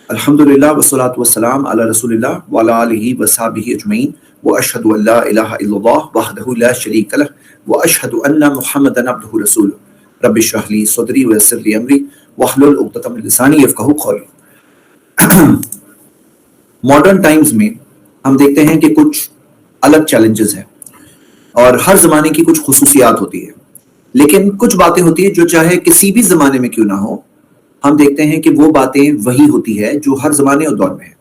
الحمدللہ والصلاۃ والسلام علی رسول اللہ وعلی آلہ وصحبہ اجمعین واشہد ان لا الہ الا اللہ وحدہ لا شریک لہ واشہد ان محمدا عبدہ رسولہ رب اشرح لی صدری ویسر لی امری واحلل عقدۃ من لسانی یفقہوا قولی۔ ماڈرن ٹائمز میں ہم دیکھتے ہیں کہ کچھ الگ چیلنجز ہیں اور ہر زمانے کی کچھ خصوصیات ہوتی ہے، لیکن کچھ باتیں ہوتی ہیں جو چاہے کسی بھی زمانے میں کیوں نہ ہو، ہم دیکھتے ہیں کہ وہ باتیں وہی ہوتی ہے جو ہر زمانے اور دور میں ہے۔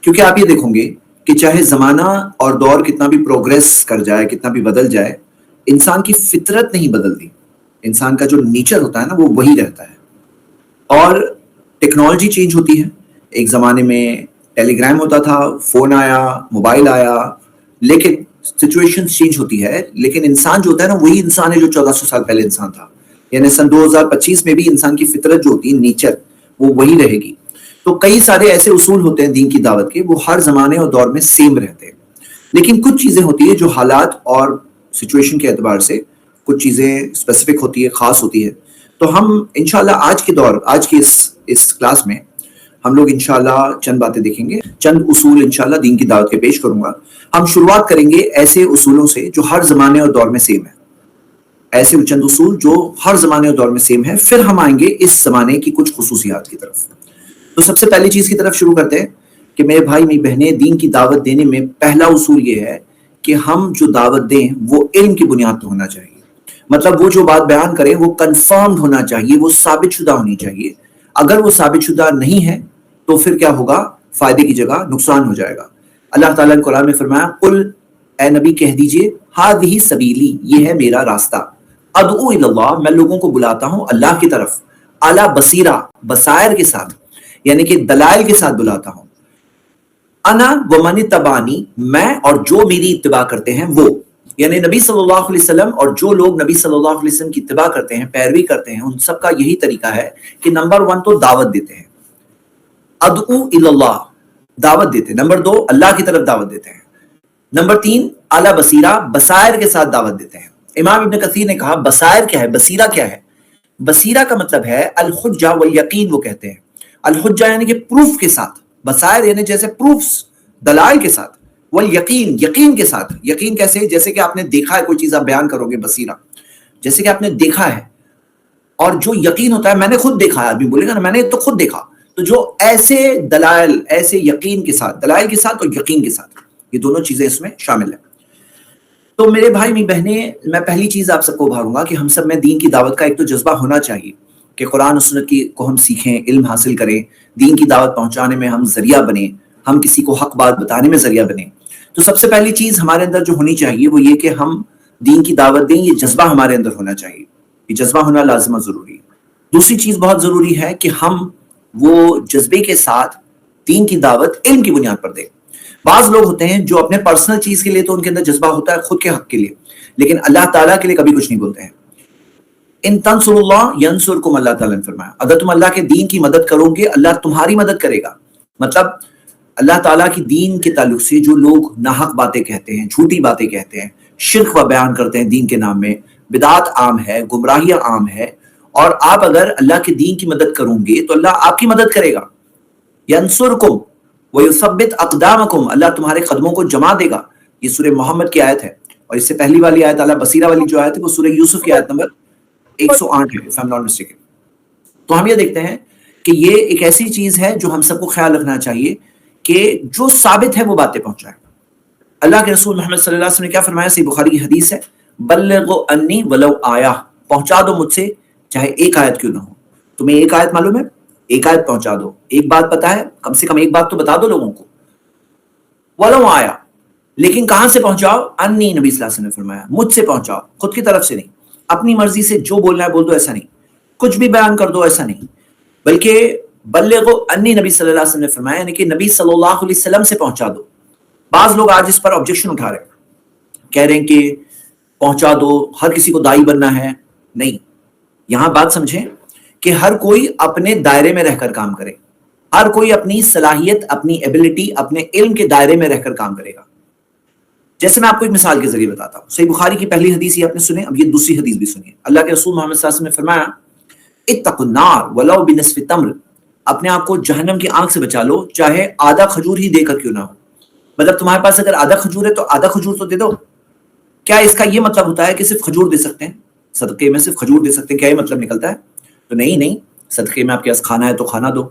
کیونکہ آپ یہ دیکھیں گے کہ چاہے زمانہ اور دور کتنا بھی پروگریس کر جائے، کتنا بھی بدل جائے، انسان کی فطرت نہیں بدلتی، انسان کا جو نیچر ہوتا ہے نا وہ وہی رہتا ہے۔ اور ٹیکنالوجی چینج ہوتی ہے، ایک زمانے میں ٹیلی گرام ہوتا تھا، فون آیا، موبائل آیا، لیکن سچویشن چینج ہوتی ہے، لیکن انسان جو ہوتا ہے نا وہی انسان ہے جو 1400 سال پہلے انسان تھا۔ یعنی سن 2025 میں بھی انسان کی فطرت جو ہوتی ہے، نیچر، وہ وہی رہے گی۔ تو کئی سارے ایسے اصول ہوتے ہیں دین کی دعوت کے، وہ ہر زمانے اور دور میں سیم رہتے ہیں، لیکن کچھ چیزیں ہوتی ہیں جو حالات اور سچویشن کے اعتبار سے کچھ چیزیں اسپیسیفک ہوتی ہے، خاص ہوتی ہے۔ تو ہم انشاءاللہ آج کی اس کلاس میں ہم لوگ انشاءاللہ چند باتیں دیکھیں گے، چند اصول انشاءاللہ دین کی دعوت کے پیش کروں گا۔ ہم شروعات کریں گے ایسے اصولوں سے جو ہر زمانے اور دور میں سیم ہے، ایسے چند اصول جو ہر زمانے اور دور میں سیم ہے، پھر ہم آئیں گے اس زمانے کی کچھ خصوصیات کی طرف۔ تو سب سے پہلی چیز کی طرف شروع کرتے ہیں کہ میرے بھائی میری بہنیں، دین کی دعوت دینے میں پہلا اصول یہ ہے کہ ہم جو دعوت دیں وہ علم کی بنیاد پہ ہونا چاہیے۔ مطلب وہ جو بات بیان کریں وہ کنفرمڈ ہونا چاہیے، وہ ثابت شدہ ہونی چاہیے۔ اگر وہ ثابت شدہ نہیں ہے تو پھر کیا ہوگا؟ فائدے کی جگہ نقصان ہو جائے گا۔ اللہ تعالیٰ نے قرآن میں فرمایا، قل اے نبی کہہ دیجئے، ہذہ سبیلی، یہ ہے میرا راستہ، ادعو الی اللہ، میں لوگوں کو بلاتا ہوں اللہ کی طرف، اعلیٰ بصیرہ، بصائر کے ساتھ، یعنی کہ دلائل کے ساتھ بلاتا ہوں، انا ومن اتبعنی، میں اور جو میری اتباع کرتے ہیں وہ، یعنی نبی صلی اللہ علیہ وسلم اور جو لوگ نبی صلی اللہ علیہ وسلم کی اتباع کرتے ہیں، پیروی کرتے ہیں، ان سب کا یہی طریقہ ہے کہ نمبر 1 تو دعوت دیتے ہیں، ادعو الی اللہ، دعوت دیتے ہیں، نمبر 2 اللہ کی طرف دعوت دیتے ہیں، نمبر 3 اعلیٰ بصیرہ، بصائر کے ساتھ دعوت دیتے ہیں۔ امام ابن کثیر نے کہا بصائر کیا ہے، بصیرہ کیا ہے؟ بصیرہ کا مطلب ہے الحجہ والیقین، وہ کہتے ہیں الحجہ یعنی کہ پروف کے ساتھ، بصائر یعنی جیسے پروفز، دلائل کے ساتھ، والیقین، یقین کے ساتھ۔ یقین کیسے؟ جیسے کہ آپ نے دیکھا ہے کوئی چیز آپ بیان کرو گے، بصیرہ جیسے کہ آپ نے دیکھا ہے، اور جو یقین ہوتا ہے میں نے خود دیکھا ہے، آدمی بولے گا نا میں نے تو خود دیکھا، تو جو ایسے دلائل، ایسے یقین کے ساتھ، دلائل کے ساتھ اور یقین کے ساتھ، یہ دونوں چیزیں اس میں شامل ہیں۔ تو میرے بھائی میری بہنیں، میں پہلی چیز آپ سب کو ابھاروں گا کہ ہم سب میں دین کی دعوت کا ایک تو جذبہ ہونا چاہیے کہ قرآن و سنت کو ہم سیکھیں، علم حاصل کریں، دین کی دعوت پہنچانے میں ہم ذریعہ بنیں، ہم کسی کو حق بات بتانے میں ذریعہ بنیں۔ تو سب سے پہلی چیز ہمارے اندر جو ہونی چاہیے وہ یہ کہ ہم دین کی دعوت دیں، یہ جذبہ ہمارے اندر ہونا چاہیے، یہ جذبہ ہونا لازم اور ضروری ہے۔ دوسری چیز بہت ضروری ہے کہ ہم وہ جذبے کے ساتھ دین کی دعوت علم کی بنیاد پر دیں۔ بعض لوگ ہوتے ہیں جو اپنے پرسنل چیز کے لیے تو ان کے اندر جذبہ ہوتا ہے، خود کے حق کے لیے، لیکن اللہ تعالیٰ کے لیے کبھی کچھ نہیں بولتے ہیں۔ ان تنصروا اللہ ینصرکم، اللہ تعالیٰ نے فرمایا اگر تم اللہ کے دین کی مدد کرو گے اللہ تمہاری مدد کرے گا۔ مطلب اللہ تعالیٰ کی دین کے تعلق سے جو لوگ ناحق باتیں کہتے ہیں، جھوٹی باتیں کہتے ہیں، شرک و بیان کرتے ہیں دین کے نام میں، بدعات عام ہے، گمراہیاں عام ہے، اور آپ اگر اللہ کے دین کی مدد کرو گے تو اللہ آپ کی مدد کرے گا۔ ینصرکم وَيُثَبِّتْ أَقْدَامَكُمْ، اللہ تمہارے قدموں کو جما دے گا۔ یہ سورہ محمد کی آیت ہے، اور اس سے پہلی والی آیت اعلیٰ بصیرہ والی جو آیت ہے وہ سورہ یوسف کی آیت نمبر 108 ہے، if I'm not mistaken۔ تو ہم یہ دیکھتے ہیں کہ یہ ایک ایسی چیز ہے جو ہم سب کو خیال رکھنا چاہیے کہ جو ثابت ہے وہ باتیں پہنچائیں۔ اللہ کے رسول محمد صلی اللہ علیہ وسلم نے کیا فرمایا؟ صحیح بخاری کی حدیث ہے، بلغوا انی ولو آیہ، پہنچا دو مجھ سے چاہے ایک آیت کیوں نہ ہو۔ تمہیں ایک آیت معلوم ہے، ایک آیت پہنچا دو، ایک بات پتا ہے، کم سے کم ایک بات تو بتا دو لوگوں کو۔ ولو آیا، لیکن کہاں سے پہنچاؤ؟ انی، نبی صلی اللہ علیہ وسلم نے فرمایا مجھ سے پہنچاؤ، خود کی طرف سے نہیں، اپنی مرضی سے جو بولنا ہے بول دو، ایسا نہیں، کچھ بھی بیان کر دو، ایسا نہیں، بلکہ بلغوا انی، نبی صلی اللہ علیہ وسلم نے فرمایا یعنی کہ نبی صلی اللہ علیہ وسلم سے پہنچا دو۔ بعض لوگ آج اس پر آبجیکشن اٹھا رہے ہیں، کہہ رہے ہیں کہ پہنچا دو، ہر کسی کو داعی بننا ہے۔ نہیں، یہاں بات سمجھیں کہ ہر کوئی اپنے دائرے میں رہ کر کام کرے، ہر کوئی اپنی صلاحیت، اپنی ایبلٹی، اپنے علم کے دائرے میں رہ کر کام کرے گا۔ جیسے میں آپ کو ایک مثال کے ذریعے بتاتا ہوں، صحیح بخاری کی پہلی حدیث یہ آپ نے سنی، اب یہ دوسری حدیث بھی سنیے۔ اللہ کے رسول محمد صلی اللہ علیہ وسلم نے فرمایا اتقوا النار ولو بنصف تمر، اپنے آپ کو جہنم کی آنکھ سے بچا لو، چاہے آدھا کھجور ہی دے کر کیوں نہ ہو. مطلب تمہارے پاس اگر آدھا کھجور ہے تو آدھا کھجور تو دے دو. کیا اس کا یہ مطلب ہوتا ہے کہ صرف کھجور دے سکتے ہیں؟ صدقے میں صرف کھجور دے سکتے ہیں، کیا یہ مطلب نکلتا ہے؟ تو نہیں، صدقے میں آپ کے پاس کھانا ہے تو کھانا دو،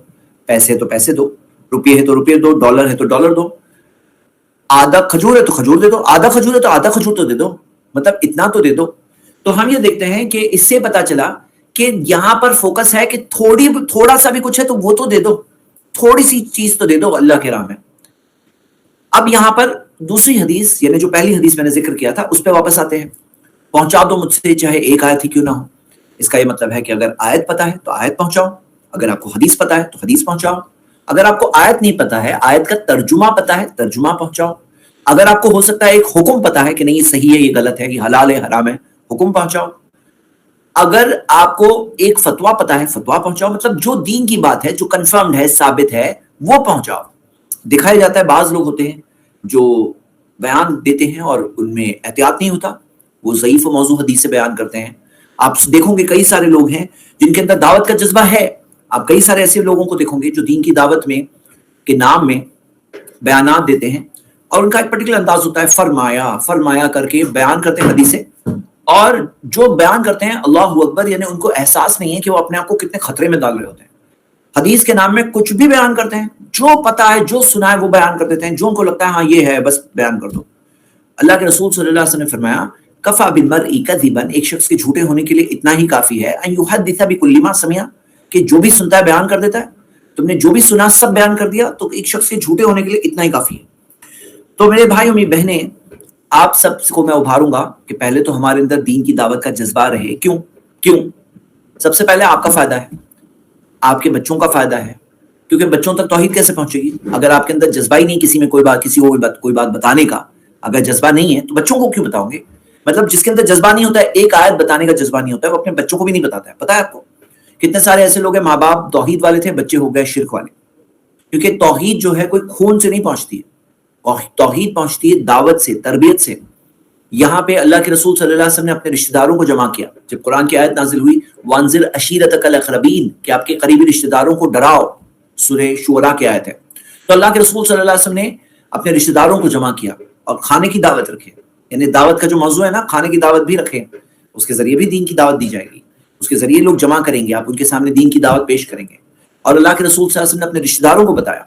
پیسے ہے تو پیسے دو، روپیے ہے تو روپیے دو، ڈالر ہے تو ڈالر دو. آدھا کھجور ہے تو کھجور دے دو، آدھا کھجور ہے تو آدھا کھجور تو دے دو، مطلب اتنا تو دے دو. تو ہم یہ دیکھتے ہیں کہ اس سے پتا چلا کہ یہاں پر فوکس ہے کہ تھوڑا سا بھی کچھ ہے تو وہ تو دے دو، تھوڑی سی چیز تو دے دو اللہ کے راہ میں. اب یہاں پر دوسری حدیث، یعنی جو پہلی حدیث میں نے ذکر کیا تھا، اس پہ واپس آتے ہیں. پہنچا دو مجھ سے چاہے ایک آیت ہی کیوں نہ ہو. اس کا یہ مطلب ہے کہ اگر آیت پتا ہے تو آیت پہنچاؤ، اگر آپ کو حدیث پتا ہے تو حدیث پہنچاؤ، اگر آپ کو آیت نہیں پتا ہے، آیت کا ترجمہ پتا ہے، ترجمہ پہنچاؤ، اگر آپ کو ہو سکتا ہے ایک حکم پتا ہے کہ نہیں یہ صحیح ہے یہ غلط ہے یہ حلال ہے حرام ہے، حکم پہنچاؤ، اگر آپ کو ایک فتویٰ پتا ہے فتویٰ پہنچاؤ. مطلب جو دین کی بات ہے، جو کنفرمڈ ہے، ثابت ہے، وہ پہنچاؤ. دکھایا جاتا ہے بعض لوگ ہوتے ہیں جو بیان دیتے ہیں اور ان میں احتیاط نہیں ہوتا، وہ ضعیف و موضوع حدیث سے بیان کرتے ہیں. آپ دیکھو گے کئی سارے لوگ ہیں جن کے اندر دعوت کا جذبہ ہے. آپ کئی سارے ایسے لوگوں کو دیکھو گے جو دین کی دعوت میں کے نام میں بیانات دیتے ہیں، اور ان کا ایک پرٹیکولر انداز ہوتا ہے، فرمایا کر کے بیان کرتے ہیں حدیث سے، اور جو بیان کرتے ہیں اللہ اکبر، یعنی ان کو احساس نہیں ہے کہ وہ اپنے آپ کو کتنے خطرے میں ڈال رہے ہوتے ہیں. حدیث کے نام میں کچھ بھی بیان کرتے ہیں، جو پتا ہے جو سنا ہے وہ بیان کر دیتے ہیں، جو ان کو لگتا ہے ہاں یہ ہے بس بیان کر دو. اللہ کے رسول صلی اللہ علیہ وسلم نے فرمایا کفا بالمرء کذبا، ایک شخص کے جھوٹے ہونے کے لیے اتنا ہی کافی ہے، ان یحدث بکل ما سمع، کہ جو بھی سنتا ہے بیان کر دیتا ہے. تم نے جو بھی سنا سب بیان کر دیا، تو ایک شخص کے جھوٹے ہونے کے لیے اتنا ہی کافی ہے. تو میرے بھائی اور بہنیں، آپ سب کو میں ابھاروں گا کہ پہلے تو ہمارے اندر دین کی دعوت کا جذبہ رہے. کیوں؟ سب سے پہلے آپ کا فائدہ ہے، آپ کے بچوں کا فائدہ ہے، کیونکہ بچوں تک توحید کیسے پہنچے گی اگر آپ کے اندر جذبہ ہی نہیں کسی میں کسی کو کوئی بات بتانے کا. اگر جذبہ نہیں ہے تو بچوں کو کیوں بتاؤں گے؟ مطلب جس کے اندر جذبہ نہیں ہوتا ہے، ایک آیت بتانے کا جذبہ نہیں ہوتا ہے، وہ اپنے بچوں کو بھی نہیں بتاتا ہے. پتا ہے آپ کو کتنے سارے ایسے لوگ ہیں ماں باپ توحید والے تھے، بچے ہو گئے شرک والے. کیونکہ توحید جو ہے کوئی خون سے نہیں پہنچتی ہے، توحید پہنچتی ہے دعوت سے، تربیت سے. یہاں پہ اللہ کے رسول صلی اللہ علیہ وسلم نے اپنے رشتہ داروں کو جمع کیا. جب قرآن کی آیت نازل ہوئی وانذر عشیرتک الاقربین، کہ آپ کے قریبی رشتہ داروں کو ڈراؤ، سورہ شعراء کی آیت ہے. تو اللہ کے رسول صلی اللہ علیہ وسلم نے اپنے رشتہ داروں کو جمع کیا اور کھانے کی دعوت رکھے. یعنی دعوت کا جو موضوع ہے نا، کھانے کی دعوت بھی رکھیں، اس کے ذریعے بھی دین کی دعوت دی جائے گی، اس کے ذریعے لوگ جمع کریں گے، آپ ان کے سامنے دین کی دعوت پیش کریں گے. اور اللہ کے رسول صلی اللہ علیہ وسلم نے اپنے رشتہ داروں کو بتایا.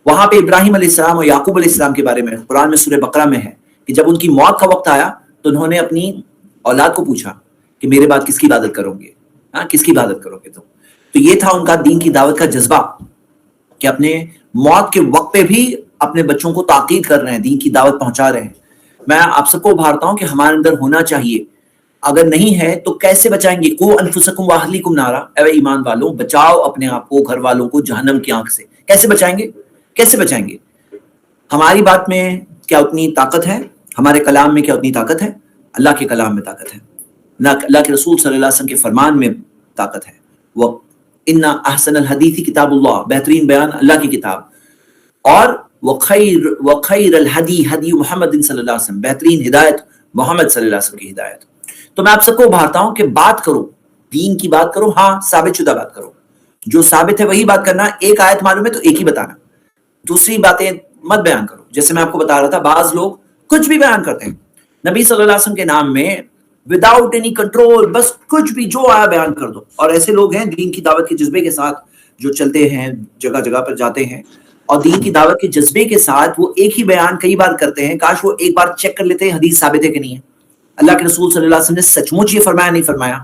وہاں پہ ابراہیم علیہ السلام اور یعقوب علیہ السلام کے بارے میں قرآن میں سورہ بقرہ میں ہے کہ جب ان کی موت کا وقت آیا تو انہوں نے اپنی اولاد کو پوچھا کہ میرے بعد کس کی عبادت کرو گے، کس کی عبادت کرو گے. تو یہ تھا ان کا دین کی دعوت کا جذبہ کہ اپنے موت کے وقت پہ بھی اپنے بچوں کو تاکید کر رہے ہیں، دین کی دعوت پہنچا رہے ہیں. میں آپ سب کو ابھارتا ہوں کہ ہمارے اندر ہونا چاہیے. اگر نہیں ہے تو کیسے بچائیں گے؟ قو انفسکم واہلیکم نارا، اے ایمان والوں بچاؤ اپنے آپ کو، گھر والوں کو جہنم کی آنکھ سے. کیسے بچائیں گے؟ ہماری بات میں کیا اتنی طاقت ہے؟ ہمارے کلام میں کیا اتنی طاقت ہے؟ اللہ کے کلام میں طاقت ہے، نہ اللہ کے رسول صلی اللہ علیہ وسلم کے فرمان میں طاقت ہے. وہ ان احسن الحدیث کتاب اللہ، بہترین بیان اللہ کی کتاب، اور وخیر الہدی ہدی محمد صلی اللہ علیہ وسلم، بہترین ہدایت محمد صلی اللہ علیہ وسلم کی ہدایت. تو میں آپ سب کو ابھارتا ہوں کہ بات کرو، دین کی بات کرو، ہاں ثابت شدہ بات کرو، جو ثابت ہے وہی بات کرنا. ایک آیت معلوم ہے تو ایک ہی بتانا، دوسری باتیں مت بیان کرو. جیسے میں آپ کو بتا رہا تھا بعض لوگ کچھ بھی بیان کرتے ہیں نبی صلی اللہ علیہ وسلم کے نام میں وداؤٹ اینی کنٹرول، بس کچھ بھی جو آیا بیان کر دو. اور ایسے لوگ ہیں دین کی دعوت کے جذبے کے ساتھ جو چلتے ہیں، جگہ جگہ پر جاتے ہیں اور دین کی دعوت کے جذبے کے ساتھ وہ ایک ہی بیان کئی بار کرتے ہیں. کاش وہ ایک بار چیک کر لیتے ہیں حدیث ثابت ہے کہ نہیں ہے. اللہ کے رسول صلی اللہ علیہ وسلم نے سچ مچ یہ فرمایا نہیں فرمایا؟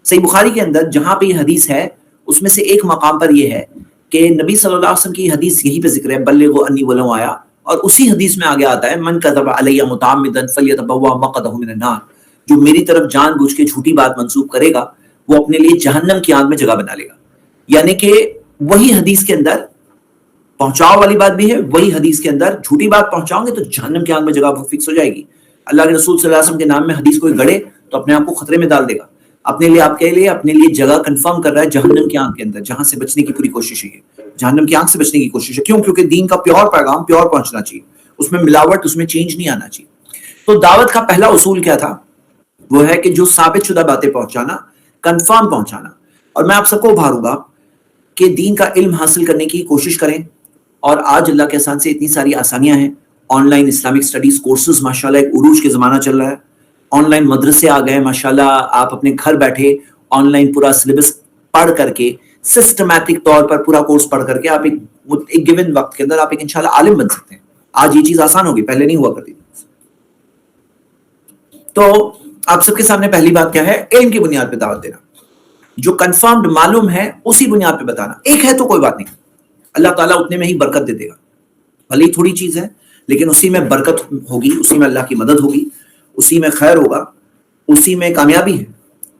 صحیح بخاری کے اندر جہاں پہ یہ حدیث ہے اس میں سے ایک مقام پر یہ ہے کہ نبی صلی اللہ علیہ وسلم کی حدیث یہی پہ ذکر ہے، بلغوا انی ولو آیا، اور اسی حدیث میں آگے آتا ہے من کذب علی متعمدا فلیتبوا مقعدہ من النار، جو میری طرف جان بوجھ کے جھوٹی بات منسوب کرے گا وہ اپنے لیے جہنم کی آگ میں جگہ بنا لے گا. یعنی کہ وہی حدیث کے اندر پہنچاؤ والی بات بھی ہے، وہی حدیث کے اندر جھوٹی بات پہنچاؤں گے تو جہنم کی آگ میں جگہ فکس ہو جائے گی. اللہ کے رسول صلی اللہ علیہ وسلم کے نام میں حدیث کوئی گڑے تو اپنے آپ کو خطرے میں ڈال دے گا، اپنے لیے آپ کے لیے اپنے لیے جگہ کنفرم کر رہا ہے جہنم کی آنکھ کے اندر، جہاں سے بچنے کی پوری کوشش ہے. جہنم کی آنکھ سے بچنے کی کوشش ہے. کیوں؟ کیونکہ دین کا پیور پیغام پیور پہنچنا چاہیے، اس میں ملاوٹ، اس میں چینج نہیں آنا چاہیے. تو دعوت کا پہلا اصول کیا تھا؟ وہ ہے کہ جو ثابت شدہ باتیں پہنچانا، کنفرم پہنچانا. اور میں آپ سب کو ابھاروں گا کہ دین کا علم حاصل کرنے کی کوشش کریں. اور آج اللہ کے احسان سے اتنی ساری آسانیاں ہیں. On line Islamic studies courses ماشاءاللہ ایک عروج کے زمانہ چل رہا ہے. آن لائن مدرسے آ گئے ماشاءاللہ. آپ اپنے گھر بیٹھے آن لائن پورا سلیبس پڑھ کر کے سسٹمیٹک طور پر پورا کورس پڑھ کر کے آپ ایک گیون وقت کے اندر آپ ایک انشاءاللہ عالم بن سکتے ہیں. آج یہ چیز آسان ہوگی, پہلے نہیں ہوا کرتی. تو آپ سب کے سامنے پہلی بات کیا ہے؟ علم کی بنیاد پہ دعوت دینا. جو کنفرمڈ معلوم ہے اسی بنیاد پہ بتانا. ایک ہے تو کوئی بات نہیں, اللہ تعالیٰ اتنے میں ہی برکت دے دے گا. بھلی تھوڑی چیز ہے لیکن اسی میں برکت ہوگی, اسی میں اللہ کی مدد ہوگی, اسی میں خیر ہوگا, اسی میں کامیابی ہے.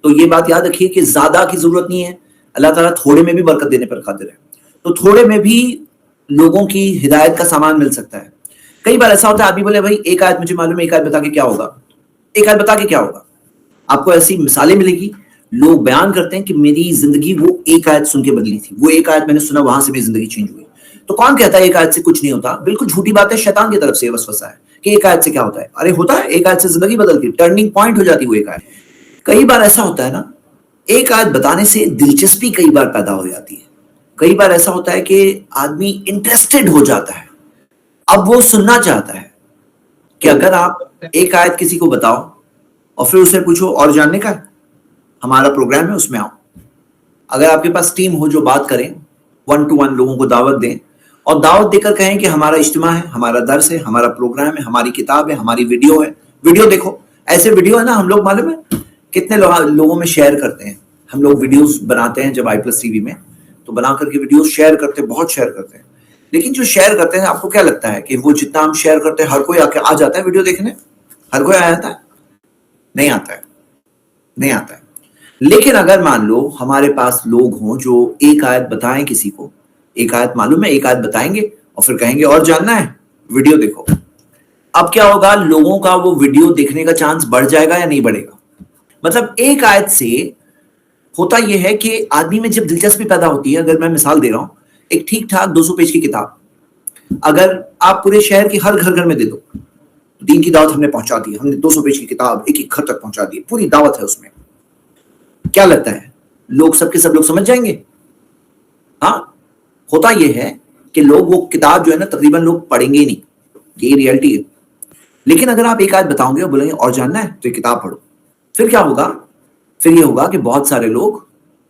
تو یہ بات یاد رکھیے کہ زیادہ کی ضرورت نہیں ہے. اللہ تعالیٰ تھوڑے میں بھی برکت دینے پر قادر ہے. تو تھوڑے میں بھی لوگوں کی ہدایت کا سامان مل سکتا ہے. کئی بار ایسا ہوتا ہے آدمی بولے بھائی ایک آیت مجھے معلوم ہے, ایک آیت بتا کے کیا ہوگا, ایک آیت بتا کے کیا ہوگا. آپ کو ایسی مثالیں ملے گی. لوگ بیان کرتے ہیں کہ میری زندگی وہ ایک آیت سن کے بدلی تھی, وہ ایک آیت میں نے سنا وہاں سے میری زندگی چینج ہوئی. تو کون کہتا ہے ایک آیت سے کچھ نہیں ہوتا؟ بالکل جھوٹی بات ہے, شیطان کی طرف سے وسوسہ ہے کہ ایک آیت سے کیا ہوتا ہے. ارے ہوتا ہے, ایک آیت سے زندگی بدلتی, ٹرننگ پوائنٹ ہو جاتی وہ ایک آیت. کئی بار ایسا ہوتا ہے نا, ایک آیت بتانے سے دلچسپی کئی بار پیدا ہو جاتی ہے. کئی بار ایسا ہوتا ہے کہ آدمی انٹرسٹڈ ہو جاتا ہے, اب وہ سننا چاہتا ہے. کہ اگر آپ ایک آیت کسی کو بتاؤ اور پھر اسے پوچھو اور جاننے کا ہے, ہمارا پروگرام ہے اس میں آؤ. اگر آپ کے پاس ٹیم ہو جو بات کریں, 1 to 1 لوگوں کو دعوت دیں اور دعوت دے کر کہیں کہ ہمارا اجتماع ہے, ہمارا درس ہے, ہمارا پروگرام ہے, ہماری کتاب ہے, ہماری ویڈیو ہے, ویڈیو دیکھو. ایسے ویڈیو ہے نا, ہم لوگ معلوم ہے کتنے لوگوں میں شیئر کرتے ہیں. ہم لوگ ویڈیوز بناتے ہیں جب i+TV میں, تو بنا کر کے ویڈیوز شیئر کرتے ہیں, بہت شیئر کرتے ہیں. لیکن جو شیئر کرتے ہیں آپ کو کیا لگتا ہے کہ وہ جتنا ہم شیئر کرتے ہیں ہر کوئی آ جاتا ہے ویڈیو دیکھنے؟ ہر کوئی آ جاتا ہے؟ نہیں آتا ہے, نہیں آتا ہے. لیکن اگر مان لو ہمارے پاس لوگ ہوں جو ایک آیت بتائیں کسی کو, ایک آیت معلوم ہے, ایک آیت بتائیں گے اور پھر کہیں گے اور جاننا ہے ویڈیو دیکھو. اب کیا ہوگا, لوگوں کا وہ ویڈیو دیکھنے کا چانس بڑھ جائے گا یا نہیں بڑھے گا؟ مطلب ایک آیت سے ہوتا یہ ہے کہ آدمی میں جب دلچسپی پیدا ہوتی ہے. اگر میں مثال دے رہا ہوں, ایک ٹھیک ٹھاک 200 پیج کی کتاب اگر آپ پورے شہر کی ہر گھر میں دے دو, دین کی دعوت ہم نے پہنچا دی, ہم نے 200 پیج کی کتاب ایک ایک گھر تک پہنچا دی, پوری دعوت ہے اس میں, کیا لگتا ہے لوگ سب کے سب لوگ سمجھ جائیں گے؟ ہاں, ہوتا یہ ہے کہ لوگ وہ کتاب جو ہے نا تقریباً لوگ پڑھیں گے ہی نہیں, یہ ریئلٹی ہے. لیکن اگر آپ ایک آیت بتاؤ گے اور بولیں گے اور جاننا ہے تو یہ کتاب پڑھو, پھر کیا ہوگا؟ پھر یہ ہوگا کہ بہت سارے لوگ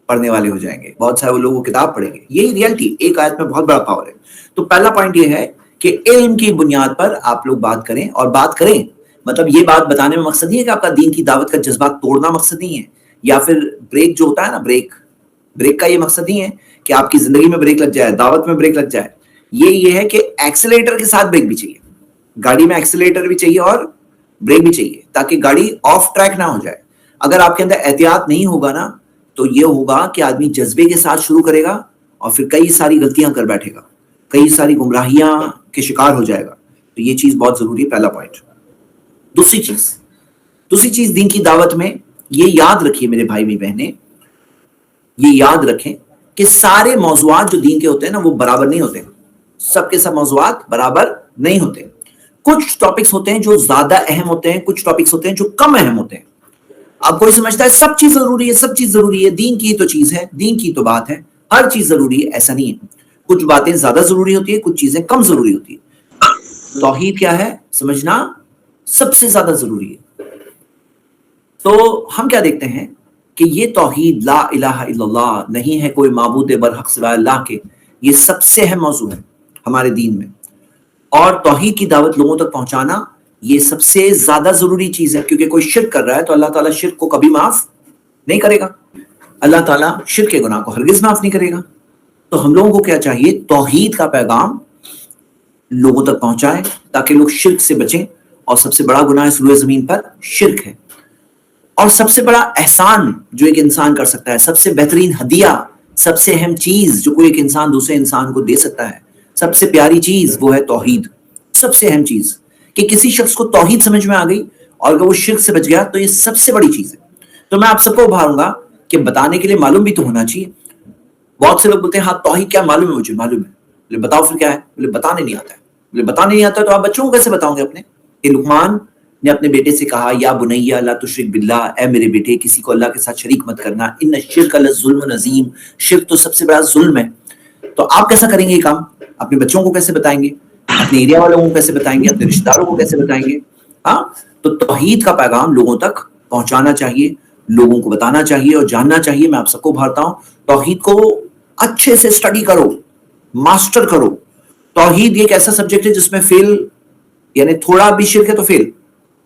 پڑھنے والے ہو جائیں گے, بہت سارے لوگ وہ کتاب پڑھیں گے. یہی ریئلٹی, ایک آیت میں بہت بڑا پاور ہے. تو پہلا پوائنٹ یہ ہے کہ علم کی بنیاد پر آپ لوگ بات کریں, اور بات کریں مطلب یہ بات بتانے میں مقصد نہیں ہے کہ آپ کا دین کی دعوت کا جذبات توڑنا مقصد نہیں ہے, یا پھر بریک جو ہوتا ہے نا, بریک کا یہ مقصد نہیں ہے کہ آپ کی زندگی میں بریک لگ جائے, دعوت میں بریک لگ جائے. یہ ہے کہ ایکسیلیٹر کے ساتھ بریک بھی چاہیے, گاڑی میں ایکسیلیٹر بھی چاہیے اور بریک بھی چاہیے تاکہ گاڑی آف ٹریک نہ ہو جائے. اگر آپ کے اندر احتیاط نہیں ہوگا نا تو یہ ہوگا کہ آدمی جذبے کے ساتھ شروع کرے گا اور پھر کئی ساری غلطیاں کر بیٹھے گا, کئی ساری گمراہیاں کے شکار ہو جائے گا. تو یہ چیز بہت ضروری ہے, پہلا پوائنٹ. دوسری چیز دین کی دعوت میں یہ یاد رکھیے میرے بھائی بھی بہنیں, یہ یاد رکھیں کہ سارے موضوعات جو دین کے ہوتے ہیں نا وہ برابر نہیں ہوتے. سب کے سب موضوعات برابر نہیں ہوتے. کچھ ٹاپکس ہوتے ہیں جو زیادہ اہم ہوتے ہیں, کچھ ٹاپکس ہوتے ہیں جو کم اہم ہوتے ہیں. اب کوئی سمجھتا ہے سب چیز ضروری ہے, سب چیز ضروری ہے, دین کی تو چیز ہے, دین کی تو بات ہے, ہر چیز ضروری ہے. ایسا نہیں ہے, کچھ باتیں زیادہ ضروری ہوتی ہے, کچھ چیزیں کم ضروری ہوتی ہے. توحید کیا ہے سمجھنا سب سے زیادہ ضروری ہے. تو ہم کیا دیکھتے ہیں کہ یہ توحید لا الہ الا اللہ, نہیں ہے کوئی معبود برحق سوائے اللہ کے, یہ سب سے اہم موضوع ہے ہمارے دین میں. اور توحید کی دعوت لوگوں تک پہنچانا یہ سب سے زیادہ ضروری چیز ہے, کیونکہ کوئی شرک کر رہا ہے تو اللہ تعالیٰ شرک کو کبھی معاف نہیں کرے گا. اللہ تعالیٰ شرک کے گناہ کو ہرگز معاف نہیں کرے گا. تو ہم لوگوں کو کیا چاہیے, توحید کا پیغام لوگوں تک پہنچائیں تاکہ لوگ شرک سے بچیں. اور سب سے بڑا گناہ اس روئے زمین پر شرک ہے, اور سب سے بڑا احسان جو ایک انسان کر سکتا ہے, سب سے بہترین ہدیہ, سب سے اہم چیز جو کوئی ایک انسان دوسرے انسان کو دے سکتا ہے, سب سے پیاری چیز وہ ہے توحید. سب سے اہم چیز کہ کسی شخص کو توحید سمجھ میں آ گئی اور اگر وہ شرک سے بچ گیا تو یہ سب سے بڑی چیز ہے. تو میں آپ سب کو ابھاروں گا کہ بتانے کے لیے معلوم بھی تو ہونا چاہیے. بہت سے لوگ بولتے ہیں ہاں توحید کیا معلوم ہے, مجھے معلوم ہے. بولے بتاؤ پھر کیا ہے؟ بولے بتانے نہیں آتا ہے. بولے بتانے نہیں آتا تو آپ بچوں کو کیسے بتاؤ گے اپنے؟ کہ لقمان نے اپنے بیٹے سے کہا یا بنیا لا تشرک باللہ، اے میرے بیٹے کسی کو اللہ کے ساتھ شریک مت کرنا، ان الشرک لظلم عظیم، شرک تو سب سے بڑا ظلم ہے. تو آپ کیسا کریں گے یہ کام؟ اپنے بچوں کو کیسے بتائیں گے؟ اپنے ایریا والوں کو کیسے بتائیں گے؟ اپنے رشتہ داروں کو کیسے بتائیں گے؟ ہاں، تو توحید کا پیغام لوگوں تک پہنچانا چاہیے، لوگوں کو بتانا چاہیے اور جاننا چاہیے. میں آپ سب کو بھارتا ہوں توحید کو اچھے سے اسٹڈی کرو، ماسٹر کرو. توحید ایک ایسا سبجیکٹ ہے جس میں فیل یعنی تھوڑا بھی شرک ہے تو فیل.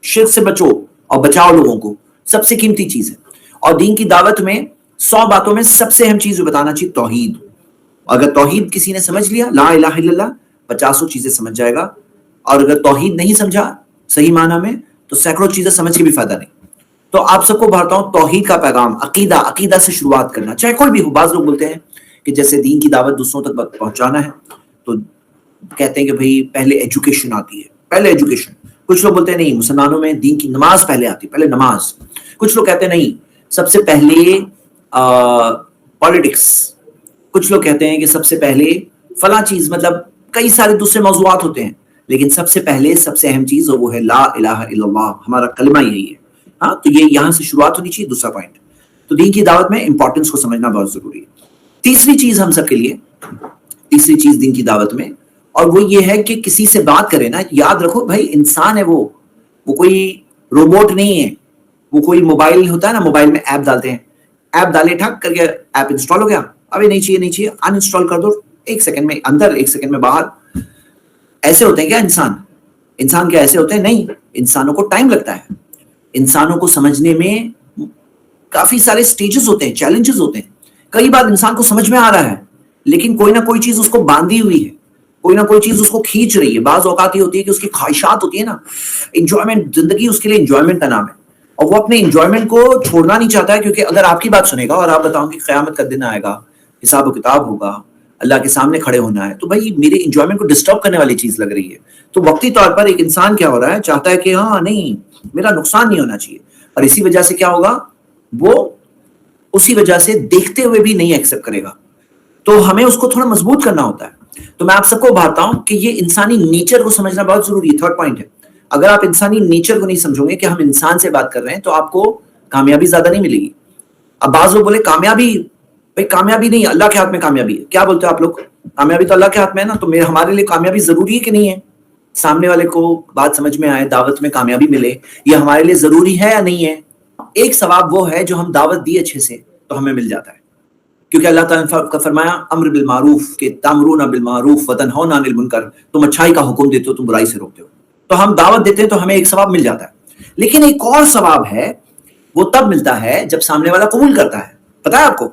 شرک سے بچو اور بچاؤ لوگوں کو، سب سے قیمتی چیز ہے. اور دین کی دعوت میں 100 باتوں میں سب سے اہم چیز جو بتانا چاہیے توحید. اگر توحید کسی نے سمجھ لیا، لا الہ الا اللہ، 50 چیزیں سمجھ جائے گا. اور اگر توحید نہیں سمجھا صحیح معنی میں تو سینکڑوں چیزیں سمجھ کے بھی فائدہ نہیں. تو آپ سب کو بھارتا ہوں توحید کا پیغام، عقیدہ سے شروعات کرنا، چاہے کوئی بھی ہو. بعض لوگ بولتے ہیں کہ جیسے دین کی دعوت دوسروں تک پہنچانا ہے تو کہتے ہیں کہ بھئی پہلے ایجوکیشن آتی ہے، پہلے ایجوکیشن. کچھ لوگ بولتے ہیں نہیں، مسلمانوں میں دین کی نماز پہلے آتی، پہلے نماز. کچھ لوگ کہتے ہیں نہیں، سب سے پہلے پالیٹکس. کچھ لوگ کہتے ہیں کہ سب سے پہلے فلاں چیز. مطلب کئی سارے دوسرے موضوعات ہوتے ہیں، لیکن سب سے پہلے سب سے اہم چیز وہ ہے لا الہ الا اللہ، ہمارا کلمہ یہی ہے. ہاں، تو یہ یہاں سے شروعات ہونی چاہیے. دوسرا پوائنٹ، تو دین کی دعوت میں امپورٹنس کو سمجھنا بہت ضروری ہے. تیسری چیز ہم سب کے لیے، تیسری چیز دین کی دعوت میں، اور وہ یہ ہے کہ کسی سے بات کرے نا، یاد رکھو بھائی انسان ہے، وہ کوئی روبوٹ نہیں ہے. وہ کوئی موبائل ہوتا ہے نا، موبائل میں ایپ ڈالتے ہیں، ایپ ڈالے ٹھک کر کے ایپ انسٹال ہو گیا، ابھی نہیں چاہیے نہیں چاہیے، ان انسٹال کر دو، 1 سیکنڈ میں اندر 1 سیکنڈ میں باہر. ایسے ہوتے ہیں کیا انسان کیا ایسے ہوتے ہیں؟ نہیں، انسانوں کو ٹائم لگتا ہے. انسانوں کو سمجھنے میں کافی سارے سٹیجز ہوتے ہیں، چیلنجز ہوتے ہیں. کئی بار انسان کو سمجھ میں آ رہا ہے لیکن کوئی نہ کوئی چیز اس کو باندھی ہوئی ہے، کوئی نہ کوئی چیز اس کو کھینچ رہی ہے. بعض اوقات یہ ہوتی ہے کہ اس کی خواہشات ہوتی ہے نا، انجوائمنٹ. زندگی اس کے لیے انجوائمنٹ کا نام ہے، اور وہ اپنے انجوائمنٹ کو چھوڑنا نہیں چاہتا ہے. کیونکہ اگر آپ کی بات سنے گا اور آپ بتاؤں کہ قیامت کا دن آئے گا، حساب و کتاب ہوگا، اللہ کے سامنے کھڑے ہونا ہے، تو بھائی میرے انجوائمنٹ کو ڈسٹرب کرنے والی چیز لگ رہی ہے. تو وقتی طور پر ایک انسان کیا ہو رہا ہے، چاہتا ہے کہ ہاں نہیں، میرا نقصان نہیں ہونا چاہیے. اور اسی وجہ سے کیا ہوگا، وہ اسی وجہ سے دیکھتے ہوئے بھی نہیں ایکسپٹ کرے گا. تو ہمیں اس کو تھوڑا مضبوط کرنا ہوتا ہے. تو میں آپ سب کو بتاتا ہوں کہ یہ انسانی نیچر کو سمجھنا بہت ضروری ہے. 3rd پوائنٹ ہے، اگر آپ انسانی نیچر کو نہیں سمجھو گے کہ ہم انسان سے بات کر رہے ہیں تو آپ کو کامیابی زیادہ نہیں ملے گی. اب بعض لوگ بولے کامیابی، بھائی کامیابی نہیں، اللہ کے ہاتھ میں کامیابی ہے. کیا بولتے ہیں آپ لوگ؟ کامیابی تو اللہ کے ہاتھ میں ہے نا. تو ہمارے لیے کامیابی ضروری ہے کہ نہیں ہے؟ سامنے والے کو بات سمجھ میں آئے، دعوت میں کامیابی ملے، یہ ہمارے لیے ضروری ہے یا نہیں ہے؟ ایک ثواب وہ ہے جو ہم دعوت دی اچھے سے تو ہمیں مل جاتا ہے. کیونکہ اللہ تعالیٰ نے فرمایا امر بالمعروف کہ تامرون بالمعروف وتنہون عن المنکر، تم اچھائی کا حکم دیتے ہو، تم برائی سے روکتے ہو. تو ہم دعوت دیتے ہیں تو ہمیں ایک ثواب مل جاتا ہے. لیکن ایک اور ثواب ہے، وہ تب ملتا ہے جب سامنے والا قبول کرتا ہے. پتا ہے آپ کو،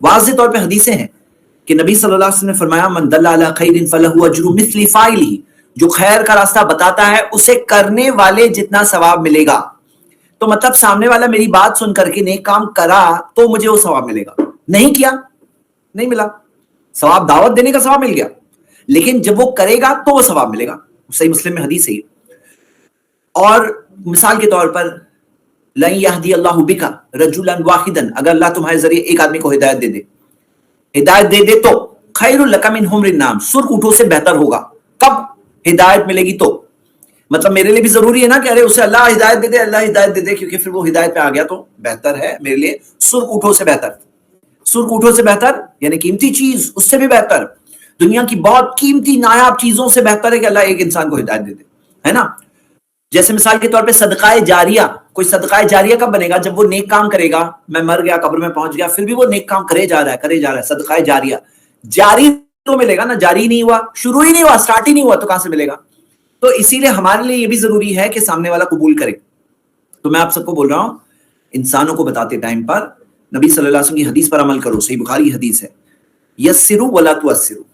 واضح طور پہ حدیثیں ہیں کہ نبی صلی اللہ علیہ وسلم نے فرمایا من دل علی خیر فلہ اجر مثل فاعلہ، جو خیر کا راستہ بتاتا ہے اسے کرنے والے جتنا ثواب ملے گا. تو مطلب سامنے والا میری بات سن کر کے نیک کام کرا تو مجھے وہ ثواب ملے گا، نہیں کیا نہیں ملا. ثواب دعوت دینے کا ثواب مل گیا، لیکن جب وہ کرے گا تو وہ ثواب ملے گا. صحیح مسلم میں حدیث ہے. اور مثال کے طور پر لن یہدی اللہ بک رجلا واحدا، اگر اللہ تمہارے ذریعے ایک آدمی کو ہدایت دے دے تو خیر لک من حمر النعم، سرخ اونٹوں سے بہتر ہوگا. کب ہدایت ملے گی تو، مطلب میرے لیے بھی ضروری ہے نا کہ ارے اسے اللہ ہدایت دے دے، اللہ ہدایت دے دے، کیونکہ پھر وہ ہدایت پہ آ گیا تو بہتر ہے میرے لیے. سرخ اونٹوں سے بہتر، سرخ اونٹوں سے بہتر یعنی قیمتی چیز، اس سے بھی بہتر، دنیا کی بہت قیمتی نایاب چیزوں سے بہتر ہے کہ اللہ ایک انسان کو ہدایت دے دے، ہے نا. جیسے مثال کے طور پہ صدقہ جاریہ. کوئی صدقہ جاریہ کب بنے گا؟ جب وہ نیک کام کرے گا، میں مر گیا قبر میں پہنچ گیا پھر بھی وہ نیک کام کرے جا رہا ہے. صدقہ جاریہ جاری تو ملے گا نا، جاری نہیں ہوا، شروع ہی نہیں ہوا، سٹارٹ ہی نہیں ہوا تو کہاں سے ملے گا؟ تو اسی لیے ہمارے لیے یہ بھی ضروری ہے کہ سامنے والا قبول کرے. تو میں آپ سب کو بول رہا ہوں، انسانوں کو بتاتے ٹائم پر نبی صلی اللہ علیہ وسلم کی حدیث پر عمل کرو. صحیح بخاری حدیث ہے، یسروا ولا تعسروا،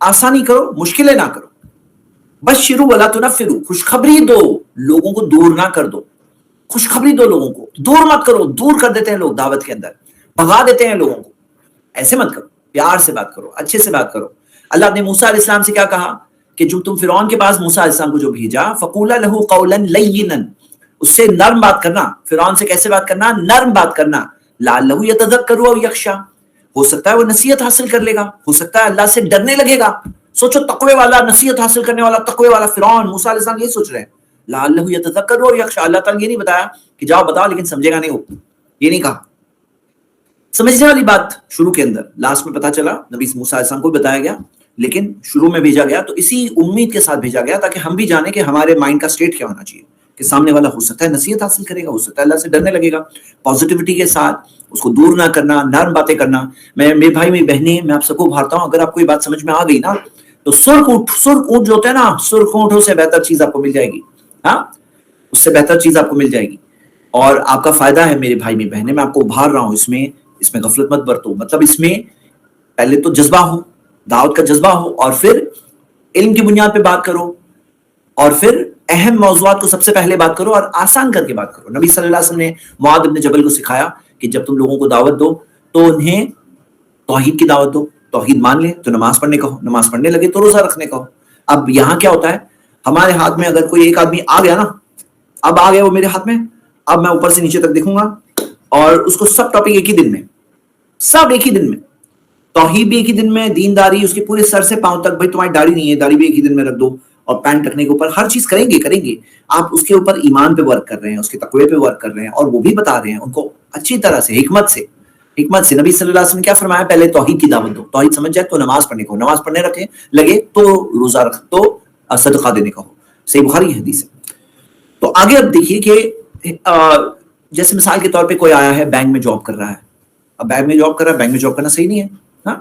آسانی کرو مشکلیں نہ کرو. بشروا ولا تنفروا، خوشخبری دو لوگوں کو دور نہ کر دو. خوشخبری دو لوگوں کو، دور مت کرو. دور کر دیتے ہیں لوگ دعوت کے اندر، بھگا دیتے ہیں لوگوں کو. ایسے مت کرو، پیار سے بات کرو، اچھے سے بات کرو. اللہ نے موسیٰ علیہ السلام سے کیا کہا کہ جو تم فرعون کے پاس موسیٰ علیہ السلام کو جو بھیجا، فقولا لہ قولا لینا، اس سے نرم بات کرنا. فرعون سے کیسے بات کرنا؟ نرم بات کرنا. لعلہ یتذکر او یخشی، ہو سکتا ہے وہ نصیحت حاصل کر لے گا، ہو سکتا ہے اللہ سے ڈرنے لگے گا. سوچو تقوی والا، نصیحت حاصل کرنے والا، تقوی والا فرعون، موسیٰ علیہ السلام یہی سوچ رہے ہیں. لعلہ یتذکر اور یخشی. اللہ تعالیٰ یہ نہیں بتایا کہ جاؤ بتاؤ لیکن سمجھے گا نہیں وہ, یہ نہیں کہا. سمجھنے والی بات شروع کے اندر, لاسٹ میں پتا چلا نبی موسیٰ علیہ السلام کو بتایا گیا, لیکن شروع میں بھیجا گیا تو اسی امید کے ساتھ بھیجا گیا تاکہ ہم بھی جانیں کہ ہمارے مائنڈ کا سٹیٹ کیا ہونا چاہیے, کہ سامنے والا ہو سکتا ہے نصیحت حاصل کرے گا, ہو سکتا ہے اللہ سے ڈرنے لگے گا, پازیٹیوٹی کے ساتھ اس کو دور نہ کرنا, نرم باتیں کرنا. میرے بھائی میری بہنیں, میں آپ سب کو بھارتا ہوں, اگر آپ کو یہ بات سمجھ میں آ گئی نا تو سرخ اونٹ جو ہوتا ہے نا, سرخ اونٹوں سے بہتر چیز آپ کو مل جائے گی. ہاں, اس سے بہتر چیز آپ کو مل جائے گی, اور آپ کا فائدہ ہے میرے بھائی میری بہنیں. میں آپ کو ابھار رہا ہوں, اس میں غفلت مت برتو. مطلب اس میں پہلے تو جذبہ ہو, دعوت کا جذبہ ہو, اور پھر علم کی بنیاد پہ بات کرو, اور پھر اہم موضوعات کو سب سے پہلے بات کرو اور آسان کر کے بات کرو. نبی صلی اللہ علیہ وسلم نے معاذ بن جبل کو سکھایا کہ جب تم لوگوں کو دعوت دو تو انہیں توحید کی دعوت دو, توحید مان لے تو نماز پڑھنے کہو, نماز پڑھنے لگے تو روزہ رکھنے کہو. اب یہاں کیا ہوتا ہے, ہمارے ہاتھ میں اگر کوئی ایک آدمی آ گیا نا, اب آ گیا وہ میرے ہاتھ میں, اب میں اوپر سے نیچے تک دیکھوں گا اور اس کو سب ٹاپک ایک ہی دن میں, سب ایک ہی دن میں, توحید بھی ایک ہی دن میں, دینداری اس کے پورے سر سے پاؤں تک. بھائی تمہاری داڑھی نہیں ہے, داڑھی بھی ایک ہی دن میں رکھ دو, اور پینٹ رکھنے کے اوپر ہر چیز کریں گے. آپ اس کے اوپر ایمان پہ ورک کر رہے ہیں, اس کے تقوی پہ ورک کر رہے ہیں, اور وہ بھی بتا رہے ہیں ان کو اچھی طرح سے, حکمت سے. نبی صلی اللہ علیہ وسلم نے کیا فرمایا, پہلے توحید کی دعوت دو, توحید سمجھ جائے تو نماز پڑھنے کو, نماز پڑھنے رکھے لگے تو روزہ رکھ, تو صدقہ دینے کا ہو. صحیح بخاری حدیث ہے. تو آگے اب دیکھیے کہ جیسے مثال کے طور پہ کوئی آیا ہے بینک میں جاب کر رہا ہے. اب بینک میں جاب کر رہا ہے, بینک میں جاب کرنا صحیح نہیں ہے. ہاں,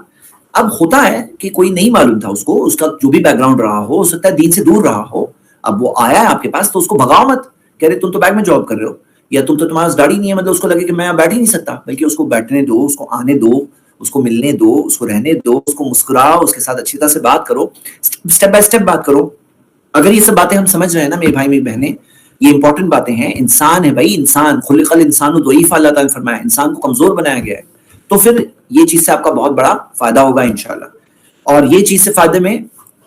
اب ہوتا ہے کہ کوئی نہیں معلوم تھا اس کو, اس کا جو بھی بیک گراؤنڈ رہا ہو سکتا ہے دین سے دور رہا ہو, اب وہ آیا ہے آپ کے پاس تو اس کو بھگاؤ مت, کہہ رہے تم تو بینک میں جاب کر رہے ہو, یا تم تو تمہارا گاڑی نہیں ہے, مطلب اس کو لگے کہ میں بیٹھ ہی نہیں سکتا, بلکہ اس کو بیٹھنے دو, اس کو آنے دو, اس کو ملنے دو, اس کو رہنے دو, اس کو مسکراؤ, اس کے ساتھ اچھی طرح سے بات کرو, اسٹیپ بائی اسٹیپ بات کرو. اگر یہ سب باتیں ہم سمجھ رہے ہیں نا میرے بھائی میری بہنیں, یہ امپورٹنٹ باتیں ہیں. انسان ہے بھائی, انسان خلق الانسان ضعیفا, اللہ تعالیٰ نے فرمایا انسان کو کمزور بنایا گیا ہے. تو پھر یہ چیز سے آپ کا بہت بڑا فائدہ ہوگا انشاءاللہ. اور یہ چیز سے فائدے میں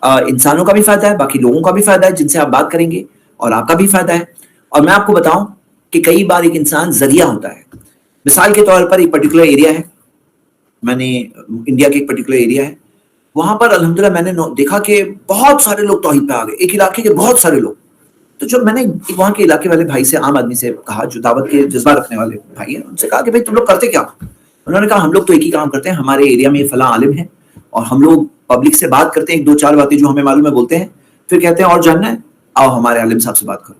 انسانوں کا بھی فائدہ ہے, باقی لوگوں کا بھی فائدہ ہے جن سے آپ بات کریں گے, اور آپ کا بھی فائدہ ہے. اور میں آپ کو بتاؤں کہ کئی بار ایک انسان ذریعہ ہوتا ہے. مثال کے طور پر ایک پرٹیکولر ایریا ہے, میں نے انڈیا کے ایک پرٹیکولر ایریا ہے, وہاں پر الحمدللہ میں نے دیکھا کہ بہت سارے لوگ توحید پہ آ گئے, ایک علاقے کے بہت سارے لوگ. تو جب میں نے وہاں کے علاقے والے بھائی سے, عام آدمی سے کہا, جو دعوت کے جذبہ رکھنے والے بھائی ہیں, ان سے کہا کہ بھائی تم لوگ کرتے کیا؟ انہوں نے کہا ہم لوگ تو ایک ہی کام کرتے ہیں, ہمارے ایریا میں فلاں عالم ہے, اور ہم لوگ پبلک سے بات کرتے ہیں, ایک دو چار باتیں جو ہمیں معلوم ہے بولتے ہیں, پھر کہتے ہیں اور جاننا ہے آؤ ہمارے عالم صاحب سے بات کرو.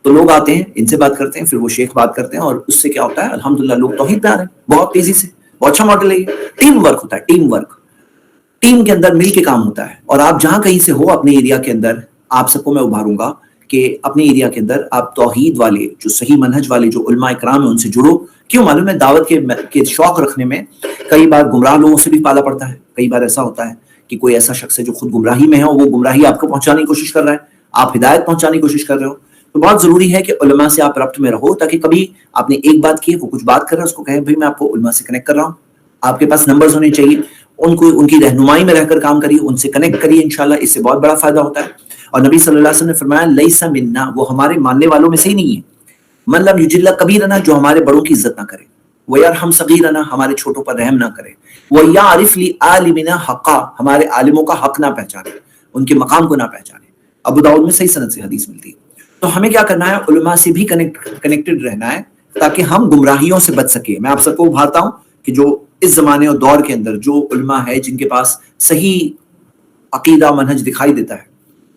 تو لوگ آتے ہیں, ان سے بات کرتے ہیں, پھر وہ شیخ بات کرتے ہیں, اور اس سے کیا ہوتا ہے الحمدللہ لوگ توحید پہ آ رہے ہیں بہت تیزی سے. بہت اچھا ماڈل ہے. ٹیم ورک ہوتا ہے, ٹیم ورک, ٹیم کے اندر مل کے کام ہوتا ہے. اور آپ جہاں کہیں سے ہو اپنے ایریا کے اندر, آپ سب کو میں ابھاروں گا کہ اپنے ایریا کے اندر آپ توحید والے, جو صحیح منہج والے جو علماء اکرام ہیں ان سے جڑو. کیوں معلوم ہے, دعوت کے شوق رکھنے میں کئی بار گمراہ لوگوں سے بھی پالا پڑتا ہے. کئی بار ایسا ہوتا ہے کہ کوئی ایسا شخص ہے جو خود گمراہی میں ہے, وہ گمراہی آپ کو پہنچانے کی کوشش کر رہا ہے, آپ ہدایت پہنچانے کی کوشش کر رہے ہو. تو بہت ضروری ہے کہ علماء سے آپ ربط میں رہو, تاکہ کبھی آپ نے ایک بات کی ہے, وہ کچھ بات کر رہا ہے, اس کو کہیں بھائی میں آپ کو علماء سے کنیکٹ کر رہا ہوں, آپ کے پاس نمبرز ہونے چاہیے, ان کی رہنمائی میں رہ کر کام کریے, ان سے کنیکٹ کریے, انشاءاللہ اس سے بہت بڑا فائدہ ہوتا ہے. اور نبی صلی اللہ علیہ وسلم نے فرمایا لیس منا, وہ ہمارے ماننے والوں میں سے ہی نہیں ہے, من لم یجل کبیرنا, جو ہمارے بڑوں کی عزت نہ کرے, ویرحم صغیرنا, ہمارے چھوٹوں پر رحم نہ کرے, ویعرف لعالمنا حقا, ہمارے عالموں کا حق نہ پہچانے, ان کے مقام کو نہ پہچانے. ابو داؤد میں صحیح سند سے حدیث ملتی ہے. تو ہمیں کیا کرنا ہے, علماء سے بھی کنیکٹڈ رہنا ہے, تاکہ ہم گمراہیوں سے بچ سکیں. میں آپ سب کو ابھارتا ہوں کہ جو اس زمانے اور دور کے اندر جو علماء ہے جن کے پاس صحیح عقیدہ منہج دکھائی دیتا ہے,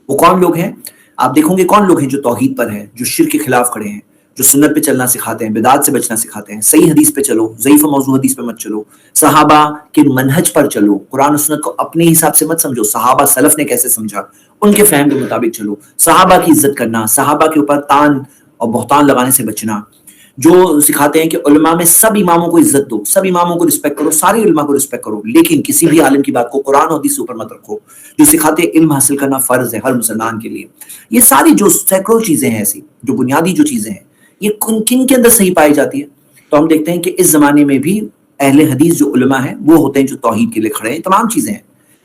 وہ کون لوگ ہیں؟ آپ دیکھوں گے کون لوگ ہیں جو توحید پر ہیں, جو شرک کے خلاف کھڑے ہیں, جو سنت پہ چلنا سکھاتے ہیں, بدعات سے بچنا سکھاتے ہیں, صحیح حدیث پہ چلو, ضعیف موضوع حدیث پہ مت چلو, صحابہ کے منہج پر چلو, قرآن و سنت کو اپنے حساب سے مت سمجھو, صحابہ سلف نے کیسے سمجھا ان کے فہم کے مطابق چلو, صحابہ کی عزت کرنا, صحابہ کے اوپر تان اور بہتان لگانے سے بچنا, جو سکھاتے ہیں کہ علماء میں سب اماموں کو عزت دو, سب اماموں کو رسپیکٹ کرو, سارے علماء کو رسپیکٹ کرو, لیکن کسی بھی عالم کی بات کو قرآن اور حدیث سے اوپر مت رکھو, جو سکھاتے ہیں علم حاصل کرنا فرض ہے ہر مسلمان کے لیے. یہ ساری جو سینکڑوں چیزیں ہیں ایسی, جو بنیادی جو چیزیں ہیں, یہ کن کے اندر صحیح پائی جاتی ہے. تو ہم دیکھتے ہیں کہ اس زمانے میں بھی اہل حدیث جو علماء ہیں وہ ہوتے ہیں جو توحید کے لیے کھڑے ہیں, تمام چیزیں ہیں.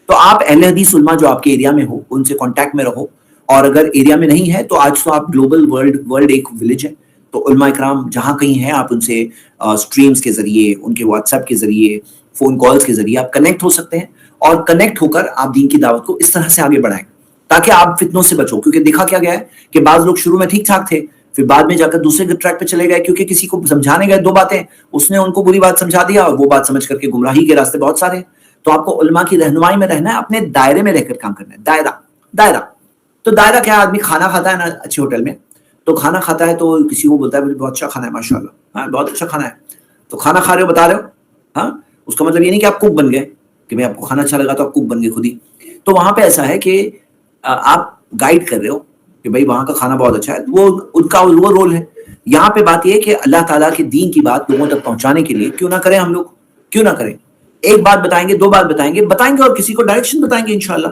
تو آپ اہل حدیث علماء جو آپ کے ایریا میں ہو ان سے کانٹیکٹ میں رہو, اور اگر ایریا میں نہیں ہے تو آج تو آپ گلوبل ورلڈ ایک ولیج ہے, تو علماء اکرام جہاں کہیں ہیں آپ ان سے سٹریمز کے ذریعے, ان کے واٹس ایپ کے ذریعے, فون کالز کے ذریعے آپ کنیکٹ ہو سکتے ہیں, اور کنیکٹ ہو کر آپ دین کی دعوت کو اس طرح سے آگے بڑھائیں تاکہ آپ فتنوں سے بچو. کیونکہ دیکھا کیا گیا ہے کہ بعض لوگ شروع میں ٹھیک ٹھاک تھے, پھر بعد میں جا کر دوسرے ٹریک پہ چلے گئے, کیونکہ کسی کو سمجھانے گئے 2 باتیں, اس نے ان کو بری بات سمجھا دیا اور وہ بات سمجھ کر کے گمراہی کے راستے بہت سارے ہیں. تو آپ کو علماء کی رہنمائی میں رہنا ہے, اپنے دائرے میں رہ کر کام کرنا ہے. دائرہ تو دائرہ کیا, آدمی کھانا کھاتا ہے نا اچھے ہوٹل میں, تو کھانا کھاتا ہے تو کسی کو بولتا ہے بہت اچھا کھانا ہے ماشاء اللہ, ہاں بہت اچھا کھانا ہے. تو کھانا کھا رہے ہو, بتا رہے ہو, ہاں, اس کا مطلب یہ نہیں کہ آپ کوک بن گئے, کہ میں آپ کو کھانا اچھا لگا تو آپ کوک بن گئے خود ہی. تو وہاں پہ ایسا ہے کہ آپ گائیڈ کر رہے ہو کہ بھائی وہاں کا کھانا بہت اچھا ہے, وہ ان کا وہ رول ہے. یہاں پہ بات یہ ہے کہ اللہ تعالیٰ کے دین کی بات لوگوں تک پہنچانے کے لیے کیوں نہ کریں ہم لوگ, کیوں نہ کریں. ایک بات بتائیں گے, 2 بات بتائیں گے اور کسی کو ڈائریکشن بتائیں گے. انشاءاللہ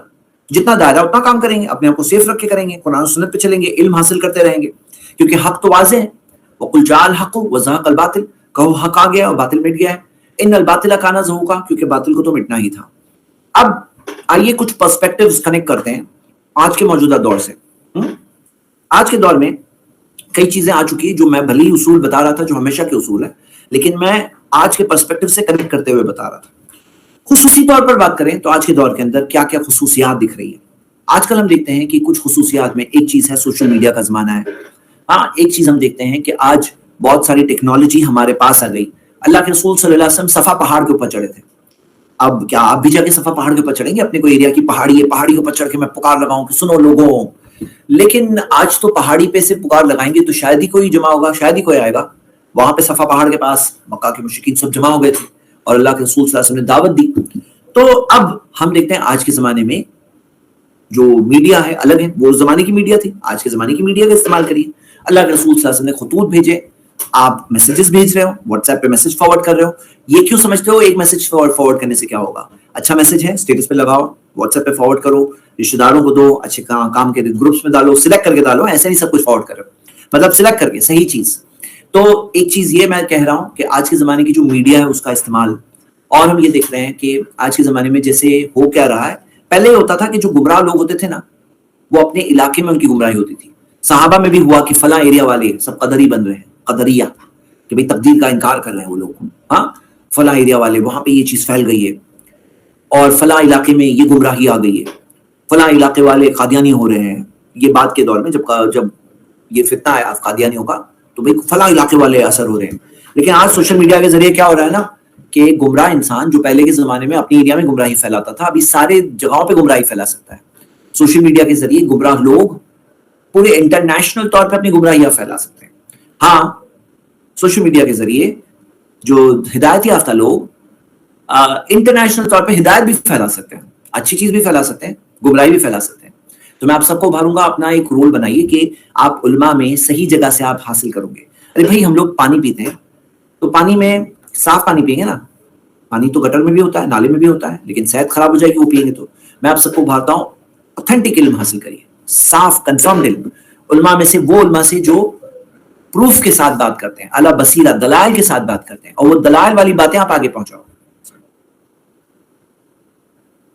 جتنا دائرہ اتنا کام کریں گے, اپنے آپ کو سیف رکھ کے کریں گے, قرآن و سنت پہ چلیں گے, علم حاصل کرتے رہیں گے, کیونکہ حق تو واضح ہے. وَقُلْ جَاءَ الْحَقُّ وَزَهَقَ الْبَاطِلُ, کہو حق آ گیا اور باطل مٹ گیا ہے. ان الباطل کان زہوقا, کیونکہ باطل کو تو مٹنا ہی تھا. اب آئیے کچھ پرسپیکٹیوز کنیکٹ کرتے ہیں آج کے موجودہ دور سے. آج کے دور میں کئی چیزیں آ چکی ہیں جو میں بھلی اصول بتا رہا تھا جو ہمیشہ کے اصول ہے, لیکن میں آج کے پرسپیکٹیو سے کنیکٹ کرتے ہوئے بتا رہا تھا. خصوصی طور پر بات کریں تو آج کے دور کے اندر کیا کیا خصوصیات دکھ رہی ہے. آج کل ہم دیکھتے ہیں کہ کچھ خصوصیات میں ایک چیز ہے سوشل میڈیا کا زمانہ ہے. ہاں, ایک چیز ہم دیکھتے ہیں کہ آج بہت ساری ٹیکنالوجی ہمارے پاس آ گئی. اللہ کے رسول صلی اللہ علیہ وسلم صفا پہاڑ کے اوپر چڑھے تھے. اب کیا آپ بھی جا کے صفا پہاڑ کے اوپر چڑھیں گے؟ اپنے کوئی ایریا کی پہاڑی ہے, پہاڑی کے اوپر چڑھ کے میں پکار لگاؤں کہ سنو لوگوں. لیکن آج تو پہاڑی پہ سے پکار لگائیں گے تو شاید ہی کوئی جمع ہوگا, شاید ہی کوئی آئے گا. وہاں پہ صفا پہاڑ کے پاس مکہ کے مشرکین سب جمع ہو گئے تھے اور اللہ کے رسول صلی اللہ علیہ وسلم نے دعوت دی. تو اب ہم دیکھتے ہیں آج کے زمانے میں جو میڈیا ہے الگ ہے, وہ زمانے کی میڈیا تھی, آج کے زمانے کی میڈیا کا استعمال کریے. اللہ کے رسول صلی اللہ علیہ وسلم نے خطوط بھیجے, آپ میسیجز بھیج رہے ہو, واٹس ایپ پہ میسج فارورڈ کر رہے ہو. یہ کیوں سمجھتے ہو ایک میسج فارورڈ کرنے سے کیا ہوگا؟ اچھا میسج ہے اسٹیٹس پہ لگاؤ, واٹس ایپ پہ فارورڈ کرو, رشتہ داروں کو دو, اچھے کام کے گروپس میں ڈالو, سلیکٹ کر کے ڈالو. ایسے نہیں سب کچھ فارورڈ کرو, مطلب سلیکٹ کر کے صحیح چیز. تو ایک چیز یہ میں کہہ رہا ہوں کہ آج کے زمانے کی جو میڈیا ہے اس کا استعمال, اور ہم یہ دیکھ رہے ہیں کہ آج کے زمانے میں جیسے ہو کیا رہا ہے, پہلے یہ ہوتا تھا کہ جو گمراہ لوگ ہوتے تھے نا وہ اپنے علاقے میں ان کی گمراہی ہوتی تھی. صحابہ میں بھی ہوا کہ فلاں ایریا والے سب قدری بن رہے ہیں, قدریہ, کہ بھئی تقدیر کا انکار کر رہے ہیں وہ لوگ. ہاں, فلاں ایریا والے وہاں پہ یہ چیز پھیل گئی ہے, اور فلاں علاقے میں یہ گمراہی آ گئی ہے, فلاں علاقے والے قادیانی ہو رہے ہیں. یہ بات کے دور میں جب یہ فتنہ آیا قادیانیوں کا, تو بھئی فلاں علاقے والے اثر ہو رہے ہیں. لیکن آج سوشل میڈیا کے ذریعے کیا ہو رہا ہے نا کہ گمراہ انسان جو پہلے کے زمانے میں اپنی ایریا میں گمراہی پھیلاتا تھا, ابھی سارے جگہوں پہ گمراہی پھیلا سکتا ہے. سوشل میڈیا کے ذریعے گمراہ لوگ پورے انٹرنیشنل طور پہ اپنی گمراہیاں پھیلا سکتے ہیں. ہاں, سوشل میڈیا کے ذریعے جو ہدایت یافتہ لوگ انٹرنیشنل طور پہ ہدایت بھی پھیلا سکتے ہیں, اچھی چیز بھی پھیلا سکتے ہیں, گمراہی بھی پھیلا سکتے ہیں. تو میں آپ سب کو ابھاروں گا, اپنا ایک رول بنائیے کہ آپ علماء میں صحیح جگہ سے آپ حاصل کرو گے. ارے بھائی ہم لوگ پانی پیتے ہیں تو پانی میں صاف پانی پیئیں گے نا, پانی تو گٹر میں بھی ہوتا ہے, نالے میں بھی ہوتا ہے, لیکن صحت خراب ہو جائے گی وہ پیئیں گے. تو میں آپ سب کو ابھارتا ہوں اوتھینٹک علم حاصل کریے, صاف کنفرمڈ علم. علماء میں سے وہ علماء سے جو پروف کے ساتھ بات کرتے ہیں, اعلیٰ بصیرہ دلائل کے ساتھ بات کرتے ہیں, اور وہ دلائل والی باتیں آپ آگے پہنچاؤ.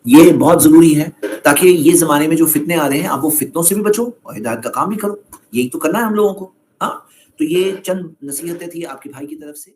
یہ بہت ضروری ہے تاکہ یہ زمانے میں جو فتنے آ رہے ہیں آپ وہ فتنوں سے بھی بچو اور ہدایت کا کام بھی کرو. یہی تو کرنا ہے ہم لوگوں کو. ہاں, تو یہ چند نصیحتیں تھی آپ کے بھائی کی طرف سے.